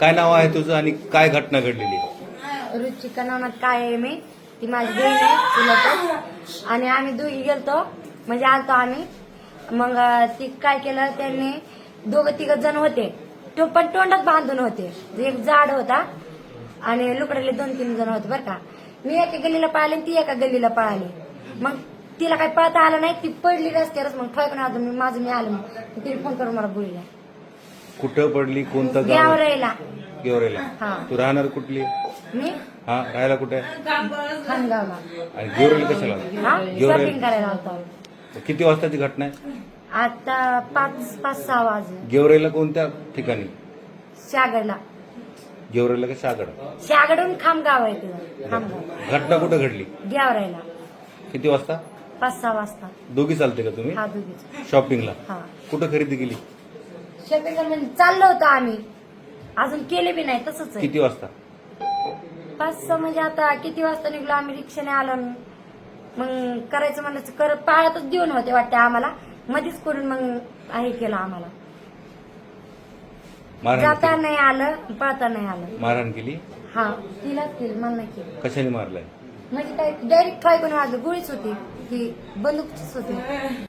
काय नाव आहे तुझं आणि काय घटना घडलेली? रुचिका नावात काय आहे मी, ती माझी बहीण आहे चुलत, आणि आम्ही दोघी गेलतो म्हणजे आलतो आम्ही. मग ती काय केलं, त्यांनी दोघं तिघ जण होते, तो पण तोंडात बांधून होते. एक जाड होता आणि लुकडाले 2-3 जण होते बरं का. मी एका गल्लीला पळाले, ती एका गल्लीला पळाली. मग तिला काही पळता आलं नाही, ती पडली रस्त्यावरच. मग ठोकून आलो मी आलो. मग तिने फोन करून मला बोलला. कुठं पडली, कोणतं गाव? गेवराईला. गेवराईला. हा. तू राहणार कुठली? मी हा, राहायला कुठे? खानगावला. आणि गेवराईला कशाला? हा, गेवराईला. शॉपिंग करायला होतो. किती वाजताची घटना आहे? आता 5-6 वाजले. गेवराईला कोणत्या ठिकाणी? शागडला. गेवराईला का शागड? शागडून खामगाव आहे तिथं. खामगाव. घटना कुठं घडली? गेवराईला. किती वाजता? 5-6 वाजता. दोघी चालते का तुम्ही हा, दोघीच. शॉपिंगला? हा. कुठं खरेदी केली? शॉपिंग म्हणजे चाललो होतो आम्ही, अजून केले बी नाही, तसंच आहे. किती वाजता? 5-6 म्हणजे आता किती वाजता निघलो आम्ही, रिक्षाने आलो. मग करायचं म्हणलं पाळतच देऊन होते वाटते आम्हाला, मध्येच करून मग हे केलं आम्हाला. मारहाण जाता केली? नाही आलं, पळता नाही आलं. मारहाण केली? हा, तिलाच केली, मला नाही केली. कशाने मारलाय? म्हणजे काय डायरेक्ट ट्राय करून वाजलं, गोळीच होती ती, बंदूकचीच होती.